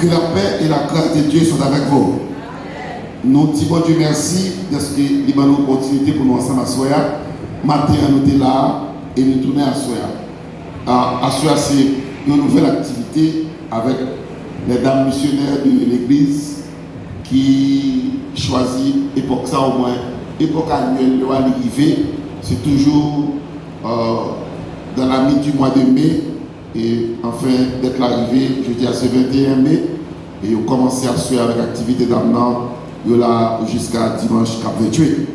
Que la paix et la grâce de Dieu sont avec vous. Nous disons Dieu merci de ce qu'il y a une opportunité pour nous ensemble à Soya. Matin, nous sommes là et nous tournons à Soya. À Soya, c'est une nouvelle activité avec les dames missionnaires de l'église qui choisissent époque ça au moins, époque annuelle, le arrivé. C'est toujours dans la mi du mois de mai. Et enfin, d'être arrivé, je dis à ce 21 mai, et on commence à suivre avec l'activité d'amenant là jusqu'à dimanche 28.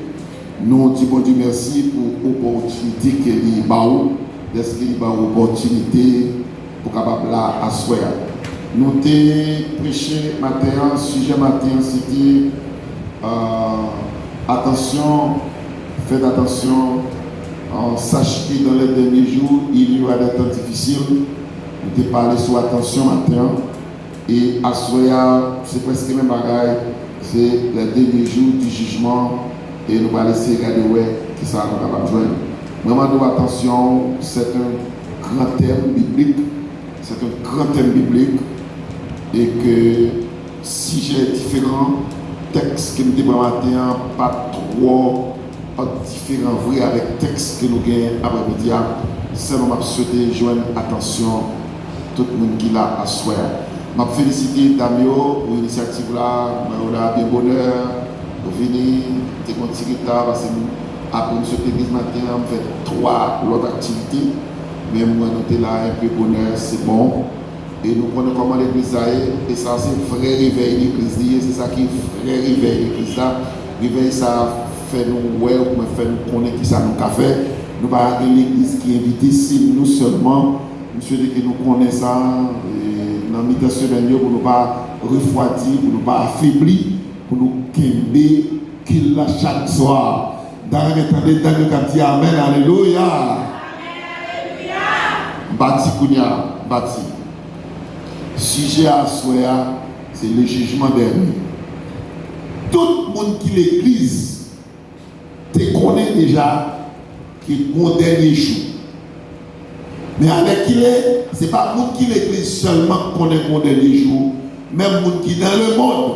Nous disons Dieu merci pour l'opportunité qu'il y a, est-ce qu'il y a une opportunité pour capable là à soir. Nous avons prêché matin, le sujet matin, c'était attention, faites attention. Sache que dans les derniers jours, il y aura des temps difficiles. Nous avons parlé sur attention matin. Et à Soya, c'est presque le même bagage. C'est les derniers jours du jugement. Et nous allons essayer de regarder qui ça nous va besoin. Vraiment, attention, c'est un grand thème biblique. C'est un grand thème biblique. Et que si j'ai différents textes que nous avons matin, pas trop différents vrais avec texte que nous gagnons après-midi, c'est nous souhaiter joindre attention tout le monde qui l'a à soi. Je félicite Damio pour l'initiative là, on a bien bonheur, pour venir, c'est un petit retard parce que après nous sommes l'église matin, on fait 3 autres activités, mais moi nous sommes là un peu bonheur, c'est bon. Et nous prenons comment l'église est, et ça c'est vrai réveil l'église, c'est ça qui est vrai réveil l'église là. Réveil ça fait nous ouais ou fait nous connaître qui ça nous a fait. Nous pas l'église qui invite ici nous seulement. Monsieur dit que nous connaissons ça dans la mi-temps semaine pour nous pas refroidir, pour nous pas affaiblir, pour nous qu'aimer qu'il l'a chaque soir. Dans le temps de Daniel qui dit Amen, Alléluia. Bâti Kounia, bâti. Sujet à Soya, c'est le jugement dernier. Tout le monde qui l'église te connaît déjà qu'il y a un dernier jour. Mais avec qui est, ce n'est pas le monde qui l'église seulement qui connaît mon dernier jour, même le monde qui est dans le monde,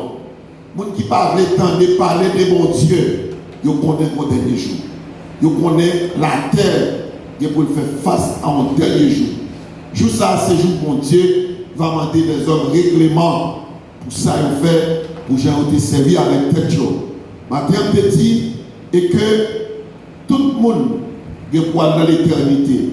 le monde qui parle le temps de parler de mon Dieu, il connaît mon dernier jour. Il connaît la terre pour faire face à mon dernier jour. Jour ça, c'est jour mon Dieu va demander des hommes règlements pour ça il fait pour j'ai été servi avec tête chaud. Matin petit et que tout le monde va dans l'éternité.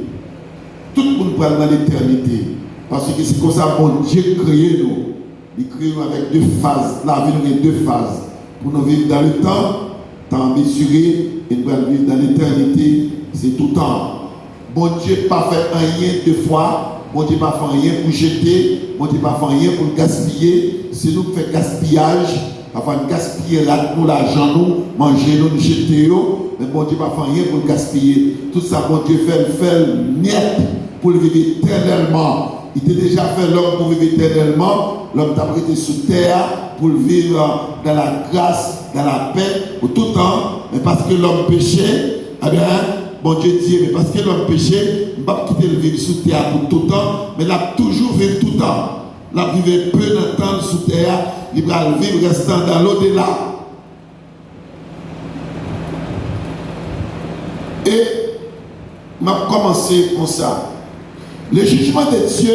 Tout le monde va dans l'éternité. Parce que c'est comme ça mon Dieu créé nous. Il crée nous avec 2 phases. La vie nous a 2 phases. Pour nous vivre dans le temps mesuré, et nous allons vivre dans l'éternité, c'est tout le temps. Bon Dieu n'a pas fait rien 2 fois. Bon Dieu n'a pas fait rien pour jeter. Bon Dieu n'a pas fait rien pour gaspiller. C'est nous qui faisons gaspillage. Avant de gaspiller nous l'argent, nous, manger, nous jeter. Mais bon Dieu n'a pas fait rien pour gaspiller. Tout ça, bon Dieu fait net pour le vivre éternellement. Il t'a déjà fait l'homme pour vivre éternellement. L'homme t'a prêté sous terre pour vivre dans la grâce, dans la paix, pour tout temps. Mais parce que l'homme péchait, eh bien, bon Dieu dit, mais parce que l'homme péchait, il ne va pas quitter le vivre sous terre pour tout temps, mais il a toujours vécu tout temps. Il a vécu peu de temps sous terre, il va vivre restant dans l'au-delà. Et m'a commencé comme ça. Le jugement de Dieu,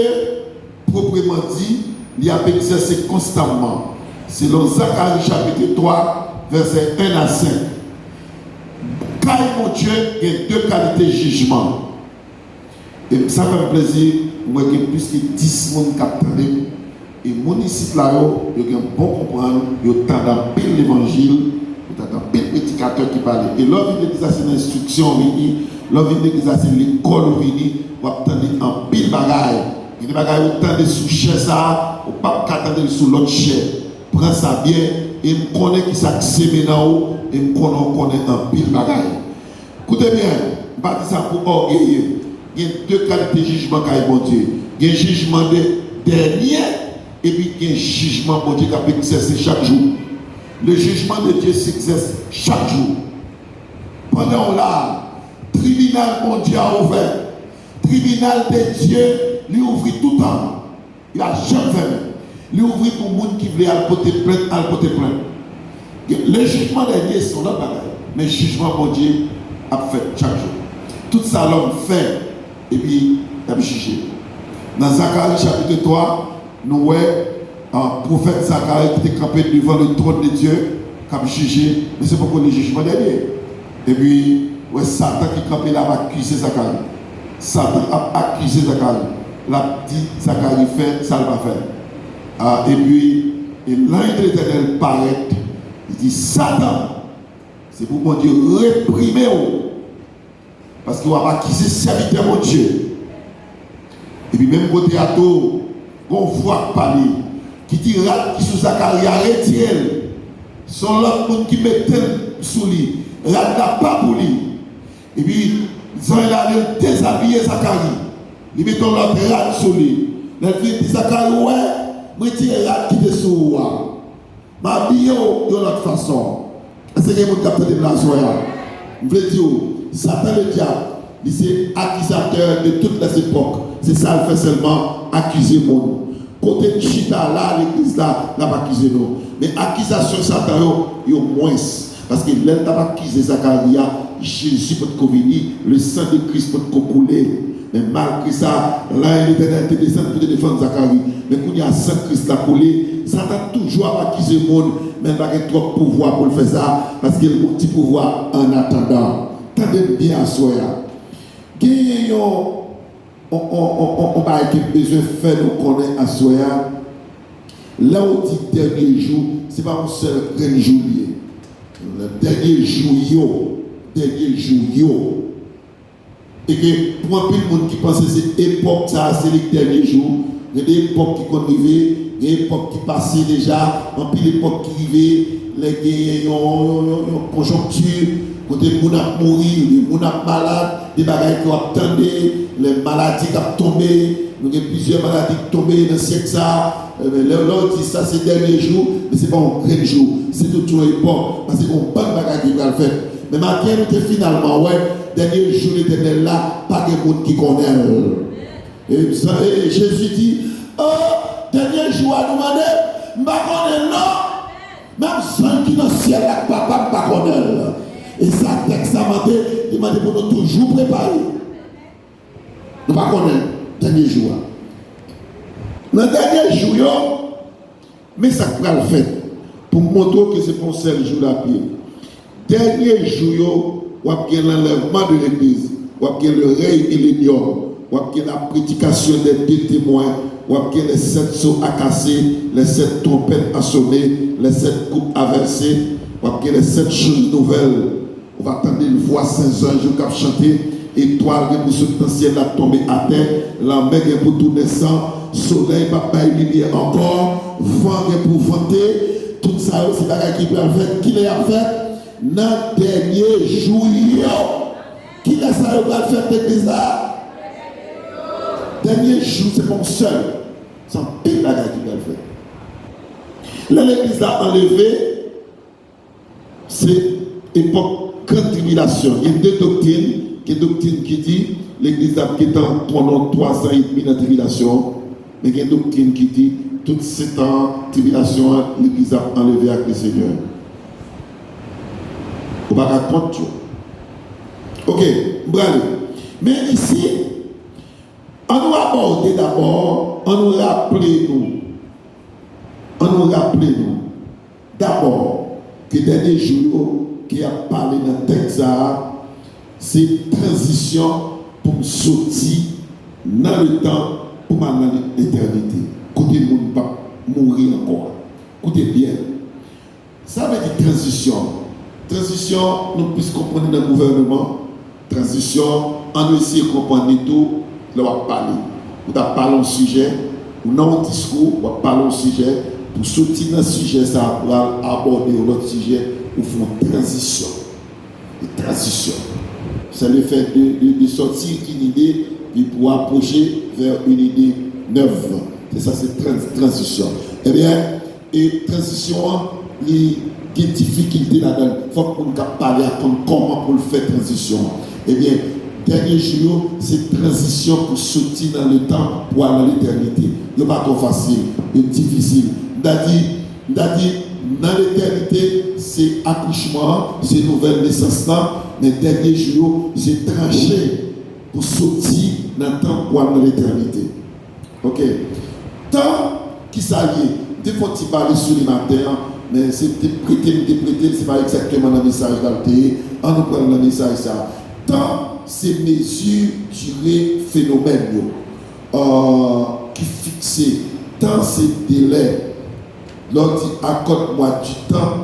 proprement dit, il a exercé constamment. Selon Zacharie chapitre 3, versets 1 à 5. Car mon Dieu, il y a 2 qualités de jugement. Et ça fait plaisir, moi j'ai plus que 10 personnes qui attendent. Et mon ici là, il y a un bon comprendre, il y a un pile l'évangile, il y a un pile prédicateur qui parle. Et lorsqu'il y a des instructions, lorsqu'il y a l'école, on va attendre un pile bagaille. Il y a des bagailles où on sous chair ça, on ne peut pas attendre sous l'autre chair. Prends ça bien et je connais qui s'accède maintenant et je connais un pile bagaille. Écoutez bien, je ne pas dire ça pour orgueilleux. Il y a 2 qualités de jugement qui est bon Dieu. Il y a un jugement de dernier et puis il y a un jugement bon Dieu qui a exercé chaque jour. Le jugement de Dieu s'exerce chaque jour. Pendant là, tribunal bon Dieu a ouvert. Tribunal de Dieu lui ouvre tout le temps. Il a jamais fermé. Il ouvre pour les gens qui veulent porter plainte. Les jugements derniers sont là, mais le jugement, mon Dieu, a fait chaque jour. Tout ça, l'homme fait, et puis, il a jugé. Dans Zacharie chapitre 3, nous voyons un prophète Zacharie qui était campé devant le trône de Dieu, qui a jugé, mais c'est pourquoi le jugement dernier. Et puis, ouais, Satan qui campait là va accuser Zacharie. Satan a accusé Zacharie. La petite Zacharie fait, ça ne va pas faire. Et puis, l'ange de l'Éternel paraît. Il dit Satan, c'est pour mon Dieu réprimer. Parce qu'il va accuser serviteur mon Dieu. Et puis, même côté à tout, on voit parler. Qui dit qui sous Zacharie arrête-il. Son l'autre monde qui met sous lui. Rat n'a pas pour lui. Et puis, ils ont allé déshabiller Zacharie. Ils mettent l'autre rat sous lui. Les filles disent Zacharie, ouais, moi je tire rat qui est sous moi. Ma vie de l'autre façon. Est-ce que vous captez de la soya? Je veux dire, Satan le diable, il est accusateur de toutes les époques. C'est ça, il fait seulement accuser le monde. Côté Chita, là, l'église là, n'a pas accusé nous. Mais accusation Satan, il y a moins. Parce que l'un n'a pas accusé Zacharie, Jésus peut venir, le sang de Christ peut couler. Mais malgré ça, là, l'Éternel te descend pour te défendre Zacharie. Mais quand il y a sang Christ à couler, Satan toujours accusé le monde, mais il n'a pas trop de pouvoir pour le faire ça, parce qu'il a un petit pouvoir en attendant. Tendez bien à soi. On va avoir besoin de faire nous connaître à soi. Là où dit dernier jour, ce n'est pas un seul grand jour. Le dernier jour, et que pour un peu de monde qui pense que cette époque, ça, c'est les derniers jours, il y a des époques qui sont arrivées, il y a des époques qui passaient déjà, un peu d'époques qui arrivaient, les conjoncture, côté les gens ont mouru, les gens ont malades, des bagages qui ont attendu, les maladies qui ont tombé, nous avons plusieurs maladies qui ont tombé dans le siècle ça. L'autre dit ça c'est dernier jour, mais ce n'est pas un grand jour, c'est toute une époque, parce qu'on n'a pas de bagages qui va le faire. Mais maintenant, nous sommes finalement, ouais, dernier jour l'Éternel là, pas de monde qui connaît. Et Jésus dit, oh, dernier jour à nous demander, je ne connais pas, même ceux qui sont dans le ciel, papa ne connaît pas. Et ça, texte à matin, il m'a dit pour nous toujours préparer. Nous ne connaissons pas dernier jour. Dans le dernier jour, mais ça va le faire pour montrer que c'est pour seul jour la pied. Dernier jour, on a l'enlèvement de l'église, on a le règne et l'ignore, on a la prédication des deux témoins, on a les 7 seaux à casser, les 7 trompettes à sonner, les 7 coupes à verser, on a les 7 choses nouvelles. On va attendre une voix saint anges qui a chanté, étoile qui est sur le ciel a tombé à terre, la mer est pour tourner sang, soleil va pas lumière encore, vent est pour vanter, tout ça c'est la qui peut faire, qui l'a fait dans le dernier jour. Qui l'a ça va faire l'église là? Dernier jour, c'est mon seul. C'est un pire la qui va le faire. Là, l'église a enlevé, c'est époque grande tribulation. Il y a deux doctrines. Il y a une doctrine qui dit l'église a été pendant 3 ans et demi dans la tribulation. Mais il y a une doctrine qui dit toutes 7 ans de tribulation, l'église a enlevé avec le Seigneur. On va raconter tout. Ok, bravo. Mais ici, on nous aborder d'abord, on nous rappelle nous, d'abord que dernier jour qui a parlé dans le texte, c'est transition pour sortir dans le temps pour m'en aller l'éternité. Côté le monde pas mourir encore. Écoutez bien. Ça veut dire transition. Transition, nous puissions comprendre dans le gouvernement. Transition, on essaie de comprendre tout. Là, on va parler. On va parler un sujet. On a un discours, on va parler un sujet. Pour sortir dans ce sujet, ça va aborder un autre sujet. On fait une transition. Une transition. C'est le fait de sortir une idée et pour approcher vers une idée neuve. C'est ça, c'est transition. Eh bien, et transition, il y a des difficultés là-dedans. Il faut qu'on parle comment pour le faire transition. Eh bien, Dernier jour, c'est transition pour sortir dans le temps pour aller dans l'éternité. Ce n'est pas trop facile, c'est difficile. Dans l'éternité, c'est accouchement, c'est nouvelle naissance là, mais dernier jour, c'est tranché pour sortir dans le temps pour aller dans l'éternité. Ok. Temps qui s'allie, des fois tu parles sur les matins, mais c'est prêté, c'est pas exactement le message d'Alté. On nous prend le message ça. Temps, c'est mesure, durée, phénomène qui fixe. Temps, c'est délai. Lorsqu'il dit accorde-moi du temps,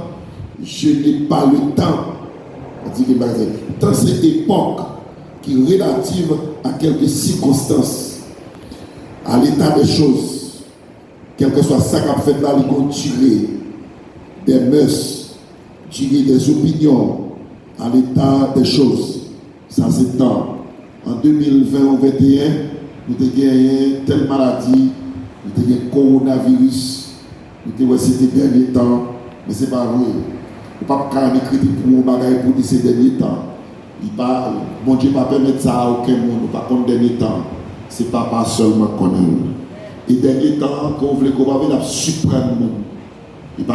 je n'ai pas le temps. Temps, c'est époque qui est relative à quelques circonstances, à l'état des choses. Quel que soit ça qu'a fait là, il continue des mœurs, tirer des opinions à l'état des choses. Ça, c'est temps. En 2020 ou 2021, nous avons gagné telle maladie, nous avons gagné coronavirus. Nous avons c'était dernier temps, mais ce n'est pas vrai. Il ne faut pas écrire pour un bagage pour dire ces derniers temps. Bon Dieu ne va pas permettre ça à aucun monde, pas comme dernier temps. Ce n'est pas seulement qu'on a. Et dernier temps, quand vous voulez qu'on va la suprême monde. Il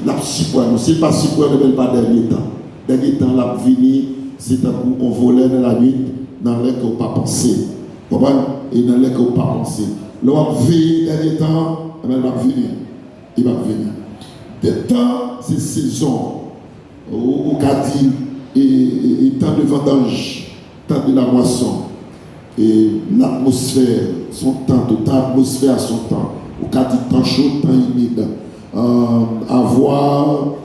la suprême. Si pas suprême, il ne pas dernier temps. Dernier temps, la venue, c'est un coup qu'on volait dans la nuit, dans l'air qu'on n'a pas pensé. Et dans l'air qu'on n'a pas pensé. L'on vit dernier temps, il va venir. Il va venir. Des temps, c'est saison. Au Cadi, et temps de vendange, temps de la moisson. Et l'atmosphère, son temps, toute atmosphère son temps. Au Cadi, temps chaud, temps humide. Avoir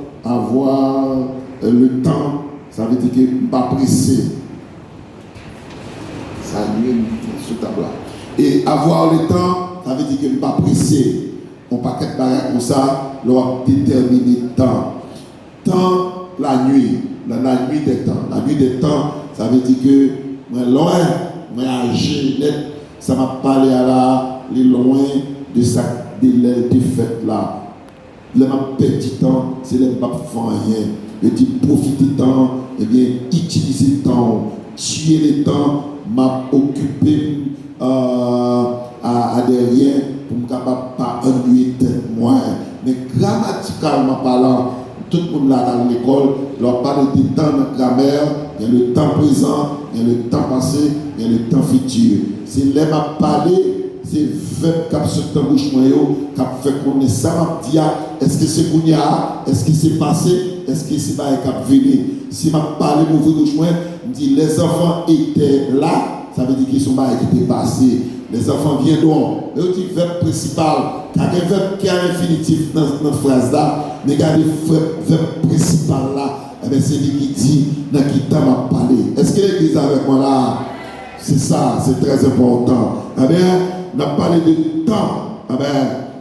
le temps, ça veut dire qu'il ne pas pressé. Ça nuit sur table là. Et avoir le temps, ça veut dire qu'il ne pas pressé. On ne peut pas être barré comme ça, l'on déterminer le temps. Temps, la nuit des temps. La nuit des temps, ça veut dire que moi loin, moi âgé, ça m'a parlé à la, les loin de ça, de l'air de fête là. Le m'a petit temps, c'est le m'a fait rien. Je dis profiter du temps, et bien utiliser le temps, tuer le temps, m'a occupé à derrière pour me capable pas ennuyer tête moi. Mais grammaticalement parlant, tout le monde là dans l'école, leur parle de temps de grammaire, il y a le temps présent, il y a le temps passé, il y a le temps futur. C'est là m'a parlé, c'est 20 cap sur le bouche moyo, cap fait qu'on est ça m'a dit est-ce que c'est qu'on y a, est-ce que c'est passé, est-ce que c'est pas cap venir. Si m'a parlé mon bouche moyo, me dit les enfants étaient là, ça veut dire qu'ils sont pas qui étaient passés. Les enfants viendront. Le verbe principal, il y a un verbe qui est infinitif dans notre phrase là, mais il y a le verbe principal là, c'est lui qui dit dans qui temps m'a parlé. Est-ce que l'église avec moi là? C'est ça, c'est très important. Eh bien, on a parlé de temps,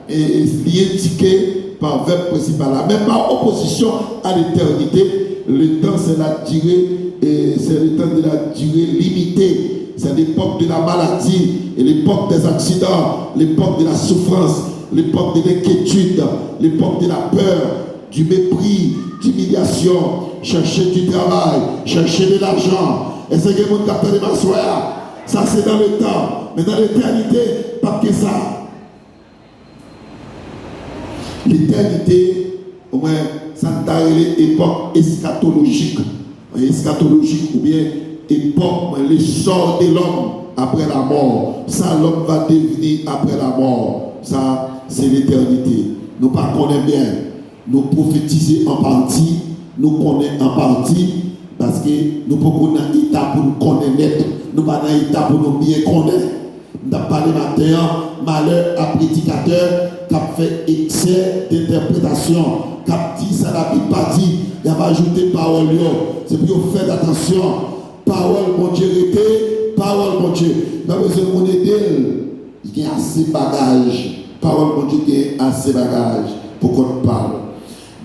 et lié indiqué par verbe principal là, même par opposition à l'éternité. Le temps, c'est la durée, et c'est le temps de la durée limitée. C'est l'époque de la maladie, et l'époque des accidents, l'époque de la souffrance, l'époque de l'inquiétude, l'époque de la peur, du mépris, d'humiliation, chercher du travail, chercher de l'argent. Et c'est que vous captez ma soeur. Ça c'est dans le temps, mais dans l'éternité, pas que ça. L'éternité, au moins, ça t'a l'époque eschatologique. Eschatologique ou bien époque, le sort de l'homme après la mort. Ça, l'homme va devenir après la mort. Ça, c'est l'éternité. Nous ne connaissons bien. Nous prophétisons en partie. Nous connaissons en partie. Parce que nous ne pouvons pas dans l'état pour nous connaître net. Nous ne pouvons pas dans l'état pour nous bien connaître. Nous avons parlé matin, malheur à prédicateur qui a fait excès d'interprétation. Qui a dit ça, la Bible pas dit. Il a ajouté parole. C'est pour faire attention. Parole, mon Dieu, parole, mon Dieu. Pas besoin de mon aider. Il y a assez de bagages. Parole, mon Dieu, il y a assez de bagages pour qu'on parle.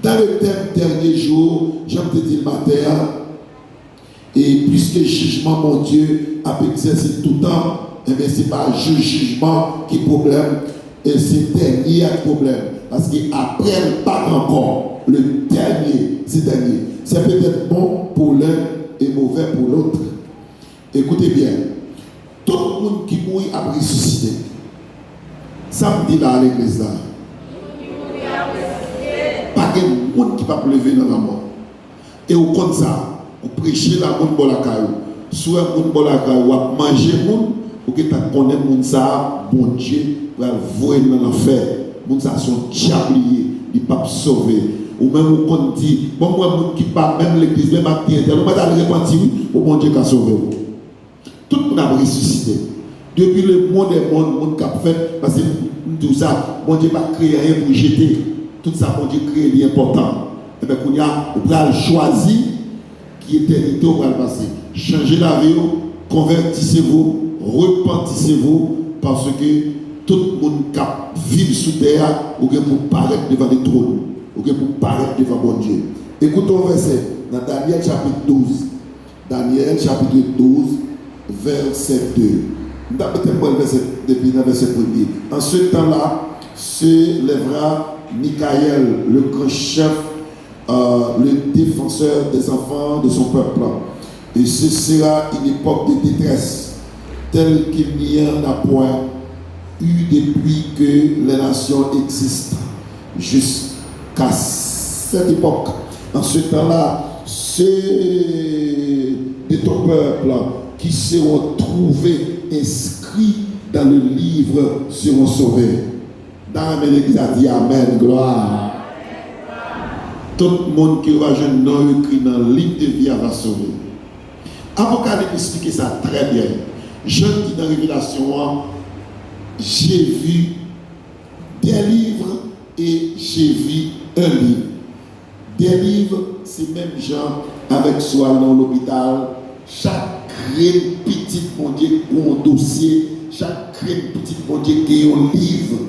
Dans le thème dernier jour, j'aime te dire matin, et puisque jugement, mon Dieu, a exercé tout le temps, eh bien, ce n'est pas le jugement qui est problème, et c'est le dernier problème. Parce qu'après, pas encore. Le dernier, c'est dernier. C'est peut-être bon pour l'un et mauvais pour l'autre. Écoutez bien. Tout le monde qui mourit a ressuscité. Ça me dit là à l'église là. Pas de monde qui va lever dans la mort. Et au compte ça, vous prêchez la monde pour la caillou. Soit monde pour la caillou, vous mangez monde, ou que tu connais monde ça, bon Dieu, va voir dans l'enfer. Monde ça sont diabliers, ils ne peuvent pas sauver. Ou même vous compte dit, bon moi monde qui pas même l'église, même à pied, vous allez répondre oui, au bon Dieu qui a sauvé. Tout le monde a ressuscité. Depuis le monde est bon, le monde qui a fait, parce que tout ça, bon Dieu n'a créé rien pour jeter. Tout ça, bon Dieu crée l'important. Et bien, on a choisi qui éternité au passer. Changez la vie, convertissez-vous, repentissez-vous, parce que tout le monde qui vit sous terre, ou bien pour paraître devant les trônes, ou bien pour paraître devant bon Dieu. Écoutons le verset dans Daniel chapitre 12. Daniel chapitre 12, verset 2. Nous avons peut-être le verset depuis le verset 1er. En ce temps-là, se lèvera Michael, le grand chef, le défenseur des enfants de son peuple. Et ce sera une époque de détresse, telle qu'il n'y en a point eu depuis que les nations existent, jusqu'à cette époque. En ce temps-là, ceux de ton peuple qui seront trouvés inscrits dans le livre seront sauvés. Dans l'église a dit Amen, gloire. Tout le monde qui aura un nom écrit dans le livre de vie va sauver. Apocalypse explique ça très bien. Je dis dans la Révélation, j'ai vu des livres et j'ai vu un livre. Des livres, c'est même gens avec soi dans l'hôpital. Chaque petit mon Dieu qui a un dossier, chaque petit mon Dieu qui a un livre.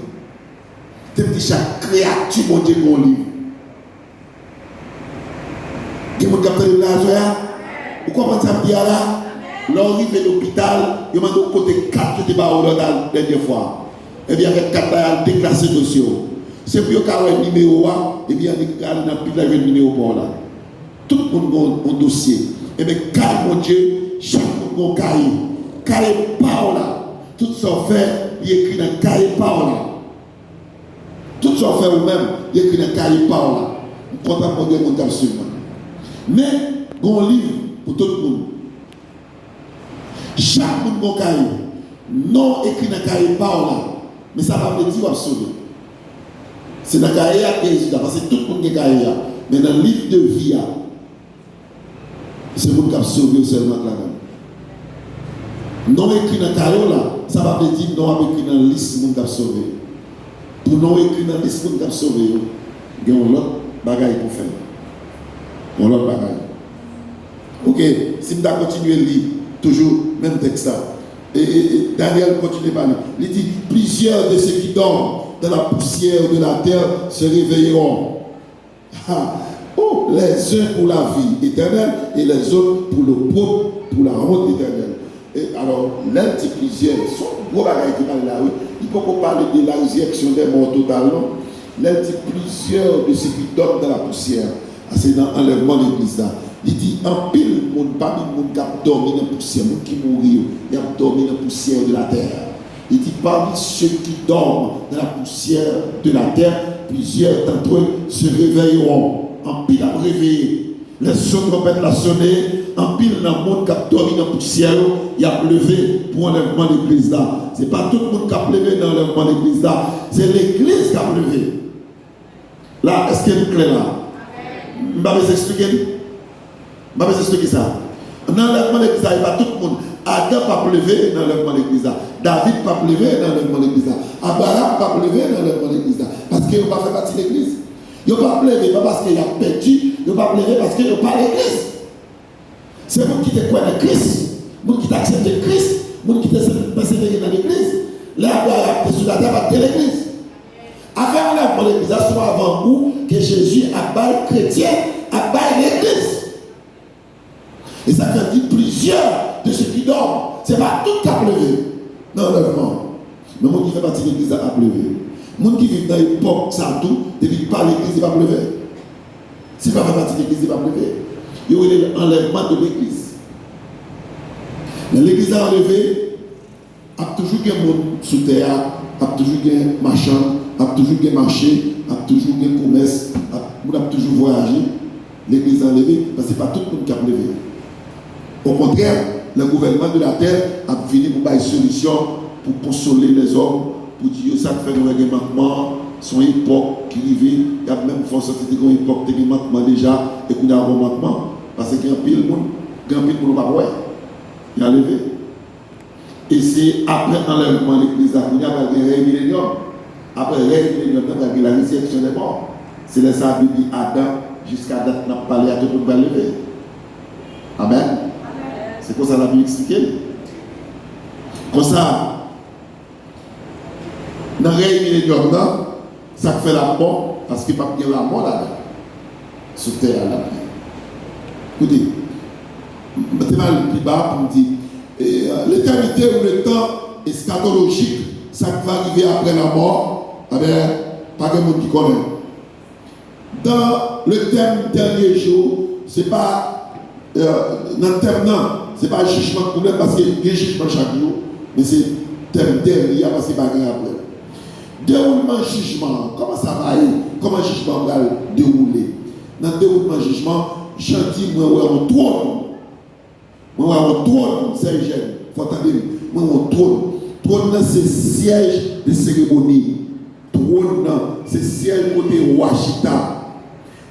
Chaque créature mon Dieu qui a un livre. Et vous avez l'argent, vous comprenez ça bien là? L'on arrive à l'hôpital, il m'a dit côté 4 qui étaient dans la dernière fois. Et bien, avec 4 ans, déclassé le dossier. C'est pour qu'il y ait un numéro, et bien, il y a un numéro pour là. Tout le monde a un dossier. Et bien, car mon Dieu, chaque monde a un cahier. Cahier Paola. Tout ça fait, il écrit dans le cahier Paola. Tout ça fait vous-même, il écrit dans le cahier Paola. Vous comptez pour dire mon Dieu absolument. Mais, il y a un livre pour tout le monde. Chaque monde a un cahier. Non écrit dans le cahier Paola. Mais ça va me dire à sauver. C'est dans le cahier qui est résultat. Parce que tout le monde a un cahier. Mais dans le livre de vie, c'est le monde qui a sauvé seulement là-dedans. Non écrit dans le cahier, ça va me dire non écrit dans la liste de monde qui a sauvé. Pour non écrit dans la liste de monde qui a sauvé, il y a un autre bagage pour faire. Un autre bagage. Ok, si je continue à lire, toujours même texte là. Et Daniel continue par là. Il dit plusieurs de ceux qui dorment dans la poussière de la terre se réveilleront. Oh, les uns pour la vie éternelle et les autres pour le propre, pour la honte éternelle. Et alors, l'un dit plusieurs, son gros bagage qui parle là, oui. Il ne peut pas parler de la résurrection des morts totalement. L'un dit plusieurs de ceux qui dorment dans la poussière. C'est dans l'enlèvement de l'église là. Il dit en pile, parmi les gens qui ont dormi dans la poussière, les gens qui mourent, ils ont dormi dans la poussière de la terre. Il dit parmi ceux qui dorment dans la poussière de la terre, plusieurs d'entre eux se réveilleront. En pile à réveiller. Les sons trompettes la sonner. En pile dans le monde qui a dormi dans la poussière, il a levé pour l'enlèvement de l'église là. Ce n'est pas tout le monde qui a levé dans l'enlèvement de l'église là. C'est l'église qui a levé. Là, est-ce qu'il y a une clé là? Je vais vous expliquer. Je vais vous expliquer ça. Dans l'enlèvement de l'église, il n'y a pas tout le monde. Adam n'a pas levé dans l'enlèvement de l'église. David n'a pas levé dans l'enlèvement de l'église. Abraham n'a pas levé dans l'enlèvement de l'église. Parce qu'il n'a pas fait partie de l'église. Il n'a pas levé pas parce qu'il a perdu. Il n'a pas levé parce qu'il n'a pas l'église. C'est vous qui te croyez en Christ. Vous qui t'acceptez Christ. Vous qui te persévérez dans l'église. Là, Abraham est sur la terre de l'église. Avec l'enlèvement de l'église, c'est avant vous que Jésus a baillé chrétien, a baillé l'église. Et ça fait dire plusieurs de ceux qui dorment. Ce n'est pas tout qui a levé dans l'enlèvement. Mais le monde qui fait partie de l'église a levé. Le monde qui vit dans l'époque, ça tout, ne vit pas l'église, il va lever. S'il ne fait pas partie de l'église, il va lever. Il y a l'enlèvement de l'église. Mais l'église a enlevé, a toujours des monde sous terre, a toujours des marchands, a toujours des marchés, a toujours des commerces, a toujours voyagé. L'église a enlevé parce que ce n'est pas tout le monde qui a enlevé. Au contraire, le gouvernement de la terre a fini pour avoir une solution pour consoler les hommes, pour dire ça fait un manquement, son époque qui arrive, il y a même force de dire une époque qui manquement déjà et qu'on a un manquement. Parce qu'il y a un pile de monde, il y a un pile de monde pas ouais. Il a levé. Et c'est après l'enlèvement de l'église, il y a un règne millénium. Après le règne millénium, il y a la résurrection des morts. C'est là ça dit Adam jusqu'à date n'a pas parlé à tout le monde va lever. Amen. C'est comme ça la Bible explique. Comme ça, dans le règne millénium, ça fait la mort, parce qu'il n'y a pas de la mort là-dedans. Sur terre là. Écoutez, je vais le plus bas pour me dire, l'éternité ou le temps eschatologique, ça va arriver après la mort, pas de monde qui connaît. Dans le thème dernier jour, ce n'est pas, dans le thème non, ce n'est pas un jugement de problème parce qu'il y a un jugement chaque jour, mais c'est le thème dernier parce qu'il n'y a pas de problème. Déroulement jugement, comment ça va aller? Comment le jugement va dérouler? Dans le déroulement jugement, j'en dis, moi, on trône. Moi, on trône, c'est jeune. Il faut attendre. Moi, on trône. Trône, c'est siège de cérémonie. Trône, c'est siège côté Washita.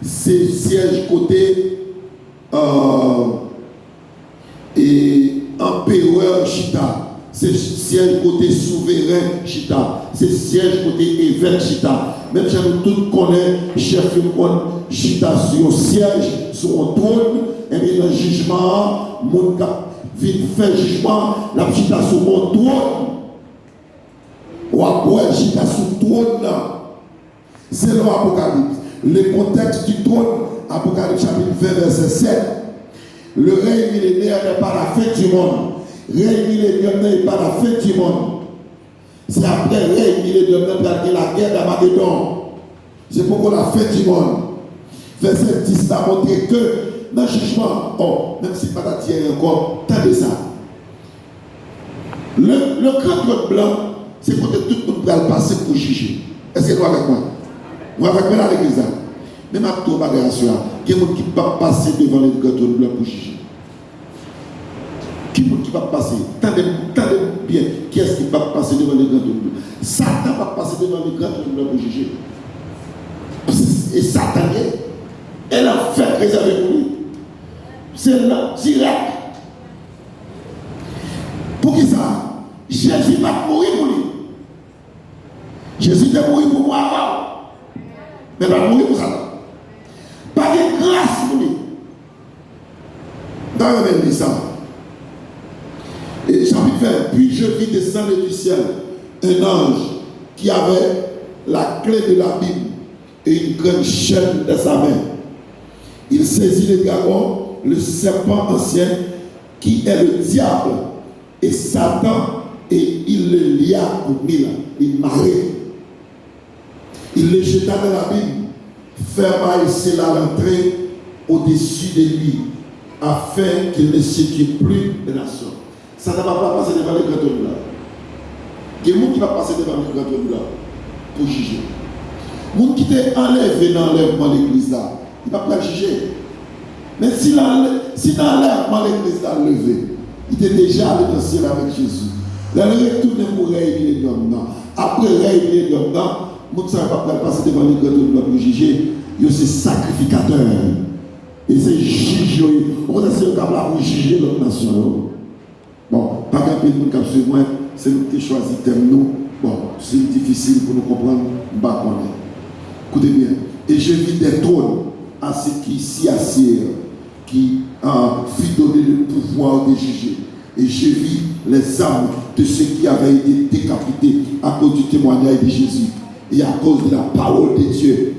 C'est siège côté empereur Chita. C'est siège côté souverain Chita. C'est siège côté évêque Chita. Même si nous tous connaissons, chef Chita sur un siège, sur un trône, et bien le jugement, mon cap, vient faire jugement, la Chita sur mon trône. Ou après, Chita sur le trône. C'est l'Apocalypse. Le contexte du trône, Apocalypse chapitre 20, verset 7. Le règne millénaire n'est pas la fin du monde. Le règne millénaire n'est pas la fin du monde. C'est après le règne millénaire qu'il y a la guerre d'Armageddon. C'est pourquoi la fin du monde. Verset 10 a montré que dans le jugement, même si pas d'attirer encore, t'as ça. Le grand trône blanc, c'est quand tout le monde va passer pour juger. Est-ce que vous êtes avec moi? Vous êtes avec moi dans l'église? Même à tout bagage, il y a des gens qui ne peuvent pas passer devant le grand trône blanc pour juger. Qui va passer? Tendez bien. Qui est-ce qui va passer devant le grand trône blanc? Satan va passer devant le grand trône blanc pour juger. Et Satan, elle a fait réserver pour lui. C'est là, direct. Pour qui ça? Jésus va mourir pour lui. Jésus est mort pour moi avant. Mais il va mourir pour ça. Pas de grâce pour lui. Dans le même ça. Et chapitre 20, puis je vis descendre du ciel un ange qui avait la clé de la Bible et une grande chaîne dans sa main. Il saisit le dragon, le serpent ancien, qui est le diable et Satan, et il le lia pour 1000 ans. Il marrait. Il le jeta dans la Bible, ferma et scella l'entrée au-dessus de lui, afin qu'il ne séduise plus les nations. Ça ne va pas passer devant les grands trônes là. Il y a des gens qui vont passer devant les grands trônes là pour juger. Les gens qui t'ont enlevé dans l'enlèvement de l'église là, il ne va pas juger. Mais si dans l'enlèvement de l'église là levé, il était déjà allé dans le ciel avec Jésus. Là, il est retourné pour régner les hommes. Après régner les hommes, les gens ne va pas passer devant les grands trônes là pour juger. Ils sont sacrificateurs. Et c'est juge. On a essayé de juger l'autre nation. Bon, pas qu'un pays de monde qui moi, c'est nous qui choisi thème nous. Bon, c'est difficile pour nous comprendre. Bah, écoutez bien. Et je vis des trônes à ceux qui s'y assirent, qui fit donner le pouvoir de juger. Et je vis les âmes de ceux qui avaient été décapités à cause du témoignage de Jésus et à cause de la parole de Dieu.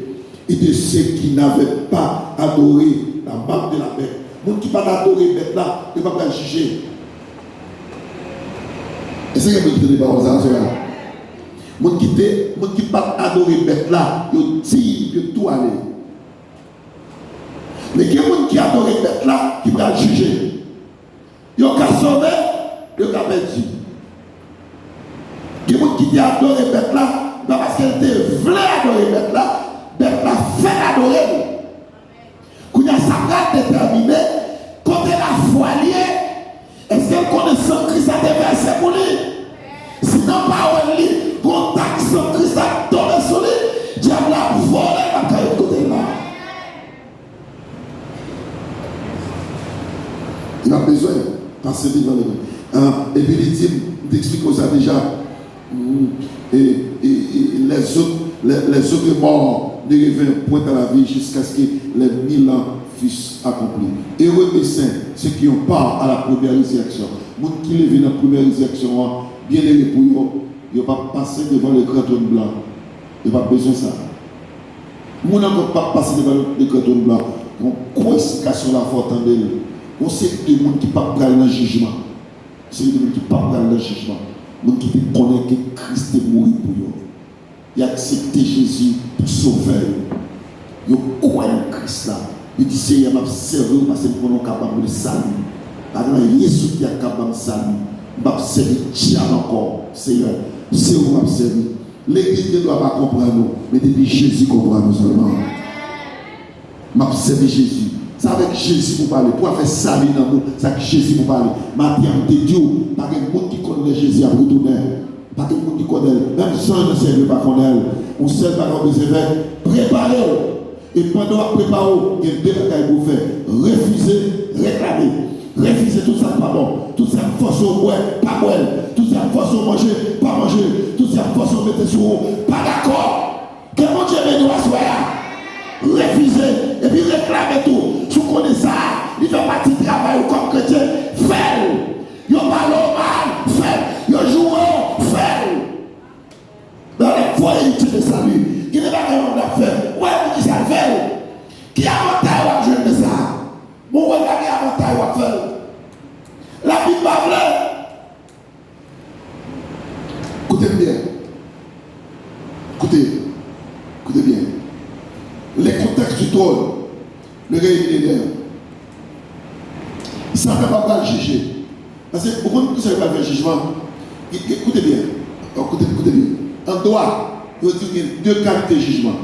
Et de ceux qui n'avaient pas adoré la marque de la bête. Les gens qui n'ont pas adoré la bête là, ils ne vont pas juger. Est-ce que vous avez des paroles à cela? Les gens qui n'ont pas adoré la bête là, ils tirent, ils tout aller. Mais il y a des gens qui adorent la bête là, qui vont juger. Ils ont qu'à sauver il a perdu. Il y a des gens qui adorent bête là, parce qu'elle voulait adorer bête là fait adorer. Quand il y a ça déterminé, quand elle a foi liée, est-ce qu'elle connaît sans Christ à déverser pour lui? Sinon, pas on lit, contact sans Christ à tomber sur lui, diable a volé la caille de côté là. Il a besoin de passer devant le. Et puis il dit, t'explique ça déjà. Et les autres morts ne reviennent point à la vie jusqu'à ce que les 1000 ans fussent accomplis. Heureux et saints, ceux qui ont part à la première résurrection. Les gens qui lèvent dans la première résurrection, bien aimé pour eux, ils n'ont pas passé devant le grand trône blanc. Ils n'ont pas besoin de ça. Les gens n'ont pas passé devant le grand trône blanc. Ils ont quoi explication la forte en d'elle. On sait que les gens qui ne peuvent pas aller dans le jugement. C'est les gens qui ne peuvent pas aller dans le jugement. Les gens qui connaissent que Christ est mort pour eux. Ils ont accepté Jésus pour sauver. Ils ont croit en Christ là. Ils disent Seigneur, je vais servir parce que nous sommes capables de saluer. Parce que Jésus qui est capable de saluer. Je vais servir Dieu encore. Seigneur, c'est où je vais servir. L'église ne doit pas comprendre nous, mais depuis Jésus comprend nous seulement. Je vais servir Jésus. C'est avec Jésus pour parler. Pour faire salut dans nous, c'est avec Jésus pour parler. Maintenant, de Dieu, pas que le monde qui connaît Jésus a retourné. Pas que le monde qui connaît. Même sans ne sait pas connaître. On sait pas comment besoin de faire. Préparez-vous. Et pendant que vous préparez, il y a deux bagages pour faire. Refuser, réclamer. Refuser tout ça, pas bon. Tout ça, force au boire, pas boire. Tout ça, force au manger, pas manger. Tout ça, force au mettre sur vous, pas d'accord. Que mon Dieu me doit soir. Refuser et puis réclamer tout. Si vous connaissez ça, il fait partie du travail comme chrétien, faites. Vous parlez mal, faites. Vous jouez, faites. Dans les foyers de salut, qui n'est pas capable de faire. Ouais, vous qui ça fait. Qui a avantage à jouer de ça? Mon ouais, qui a avantage à faire. La Bible pas vraie. Écoutez bien. Écoutez bien. Les contextes du trône, le réunionneur, ça ne va pas le juger. Parce que beaucoup de gens ne savent pas faire jugement. Écoutez bien. Écoutez bien. En droit, il y a deux qualités de jugement.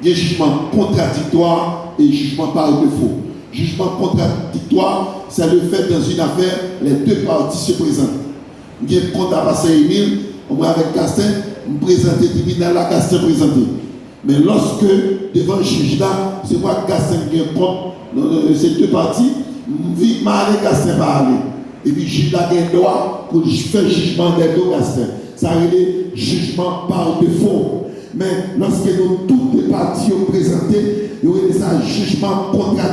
Il y a jugement contradictoire et jugement par défaut. Jugement contradictoire, c'est le fait dans une affaire, les deux parties se présentent. Il y a un compte à passer Émile, on va avec Castin, on présente le tribunal, la Castin présenté. Mais lorsque, devant le juge là, c'est moi Castin qui est compte, ces deux parties, je vais Castin parler. Et puis le juge là qui a droit pour faire jugement des deux Castin. Ça arrive jugement par défaut. Mais lorsque nous toutes les parties ont présenté, il y aurait un jugement contradictoire.